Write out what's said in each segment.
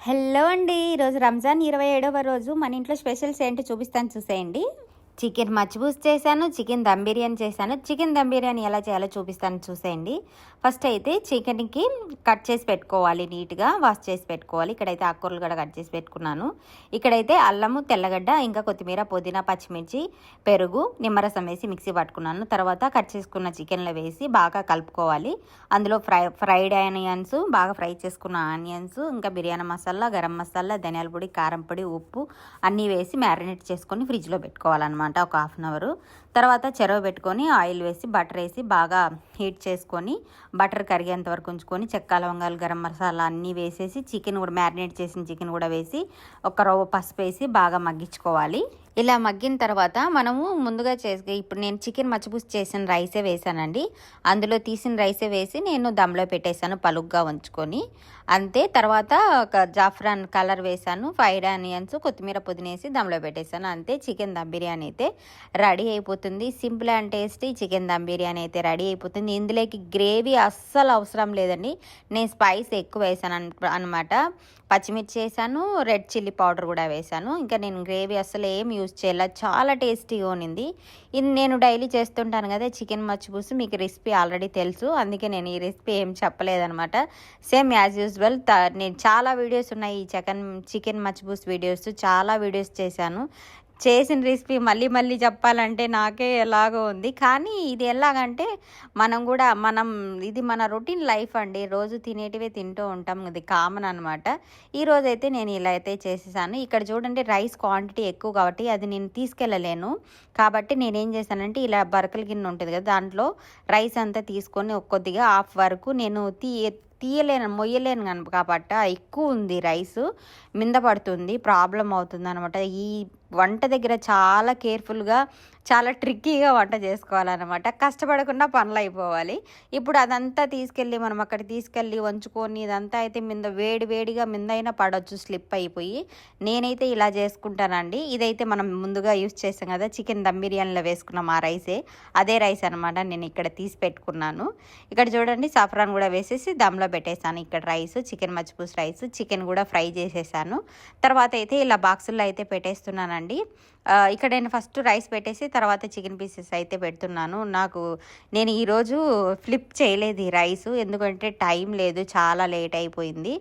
Hello అండి. ఈరోజు రంజాన్ 27వ రోజు మన ఇంట్లో స్పెషల్స్ ఏంటో చూపిస్తాను చూసేయండి. చికెన్ మచ్చిబూస్ చేశాను, చికెన్ దమ్ బిర్యానీ చేశాను. చికెన్ దమ్ బిర్యానీ ఎలా చేయాలో చూపిస్తాను చూసేయండి. ఫస్ట్ అయితే చికెన్కి కట్ చేసి పెట్టుకోవాలి, నీట్గా వాష్ చేసి పెట్టుకోవాలి. ఇక్కడైతే ఆకుకూరలు కూడా కట్ చేసి పెట్టుకున్నాను. ఇక్కడైతే అల్లము, తెల్లగడ్డ, ఇంకా కొత్తిమీర, పుదీనా, పచ్చిమిర్చి, పెరుగు, నిమ్మరసం వేసి మిక్సీ పట్టుకున్నాను. తర్వాత కట్ చేసుకున్న చికెన్లో వేసి బాగా కలుపుకోవాలి. అందులో ఫ్రైడ్ ఆనియన్స్, బాగా ఫ్రై చేసుకున్న ఆనియన్స్, ఇంకా బిర్యానీ మసాలా, గరం మసాలా, ధనియాల పొడి, కారం పొడి, ఉప్పు అన్నీ వేసి మ్యారినేట్ చేసుకొని ఫ్రిడ్జ్లో పెట్టుకోవాలన్నమాట ఒక హాఫ్ అన్ అవర్. తర్వాత చెరవ పెట్టుకొని ఆయిల్ వేసి బటర్ వేసి బాగా హీట్ చేసుకొని బటర్ కరిగేంత వరకు ఉంచుకొని చెక్క, లవంగాలు, గరం మసాలా అన్నీ వేసేసి చికెన్ కూడా మ్యారినేట్ చేసిన చికెన్ కూడా వేసి ఒక రవ్వ పసుపు వేసి బాగా మగ్గించుకోవాలి. ఇలా మగ్గిన తర్వాత మనము ముందుగా ఇప్పుడు నేను చికెన్ మచ్చిపూసి చేసిన రైసే వేసానండి. అందులో తీసిన రైసే వేసి నేను దమ్లో పెట్టేశాను పలుగ్గా ఉంచుకొని. అంతే. తర్వాత ఒక జాఫ్రాన్ కలర్ వేసాను, ఫ్రైడ్ ఆనియన్స్, కొత్తిమీర, పుదీనా వేసి దమ్లో పెట్టేశాను. అంతే, చికెన్ దమ్ బిర్యానీ అయితే రెడీ అయిపోతుంది. Simple and tasty chicken dum biryani అయితే రెడీ అయిపోతుంది. ఇందులోకి గ్రేవీ అస్సలు అవసరం లేదండి. నేను స్పైస్ ఎక్కువ వేసాను అనమాట. పచ్చిమిర్చి వేసాను, రెడ్ చిల్లీ పౌడర్ కూడా వేసాను. ఇంకా నేను గ్రేవీ అస్సలు ఏం యూజ్ చేయాలి, చాలా టేస్టీగా ఉన్నింది. ఇది నేను డైలీ చేస్తుంటాను కదా చికెన్ మచ్చిపూసి, మీకు రెసిపీ ఆల్రెడీ తెలుసు, అందుకే నేను ఈ రెసిపీ ఏం చెప్పలేదనమాట. సేమ్ యాజ్ యూజువల్ నేను చాలా వీడియోస్ ఉన్నాయి ఈ చికెన్ మచ్చిపూసి వీడియోస్, చాలా వీడియోస్ చేశాను. చేసిన రెసిపీ మళ్ళీ మళ్ళీ చెప్పాలంటే నాకే ఎలాగో ఉంది. కానీ ఇది ఎలాగంటే ఇది మన రొటీన్ లైఫ్ అండి. రోజు తినేటివే తింటూ ఉంటాం, ఇది కామన్ అనమాట. ఈరోజైతే నేను ఇలా అయితే చేసేసాను. ఇక్కడ చూడండి, రైస్ క్వాంటిటీ ఎక్కువ కాబట్టి అది నేను తీసుకెళ్ళలేను. కాబట్టి నేనేం చేశానంటే ఇలా బరకల గిన్నె ఉంటుంది కదా, దాంట్లో రైస్ అంతా తీసుకొని కొద్దిగా హాఫ్ వరకు నేను మొయ్యలేను కాబట్టి ఎక్కువ ఉంది రైస్, మింద పడుతుంది, ప్రాబ్లం అవుతుంది అనమాట. ఈ వంట దగ్గర చాలా కేర్ఫుల్గా, చాలా ట్రిక్కీగా వంట చేసుకోవాలన్నమాట. కష్టపడకుండా పనులు అయిపోవాలి. ఇప్పుడు అదంతా మనం అక్కడ తీసుకెళ్ళి వంచుకొని ఇదంతా అయితే వేడిగా మిందైనా పడవచ్చు, స్లిప్ అయిపోయి. నేనైతే ఇలా చేసుకుంటానండి. ఇదైతే మనం ముందుగా యూజ్ చేసాం కదా చికెన్ దమ్ బిర్యానీలో వేసుకున్నాం ఆ రైసే, అదే రైస్ అనమాట. నేను ఇక్కడ తీసి పెట్టుకున్నాను. ఇక్కడ చూడండి, సాఫ్రాన్ కూడా వేసేసి దమ్లో పెట్టేశాను. ఇక్కడ రైస్, చికెన్ మచ్చిపూసి రైస్, చికెన్ కూడా ఫ్రై చేసేసాను. తర్వాత అయితే ఇలా బాక్సుల్లో అయితే పెట్టేస్తున్నానండి. ఇక్కడ నేను ఫస్ట్ రైస్ పెట్టేసి తర్వాత చికెన్ పీసెస్ అయితే పెడుతున్నాను. నేను ఈరోజు ఫ్లిప్ చేయలేదు ఈ రైస్, ఎందుకంటే టైం లేదు, చాలా లేట్ అయిపోయింది.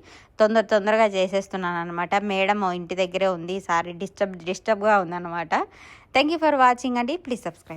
తొందరగా చేసేస్తున్నాను అనమాట. మేడం ఇంటి దగ్గరే ఉంది, ఈసారి డిస్టర్బ్గా ఉందన్నమాట. థ్యాంక్ యూ ఫర్ వాచింగ్ అండి. Please subscribe.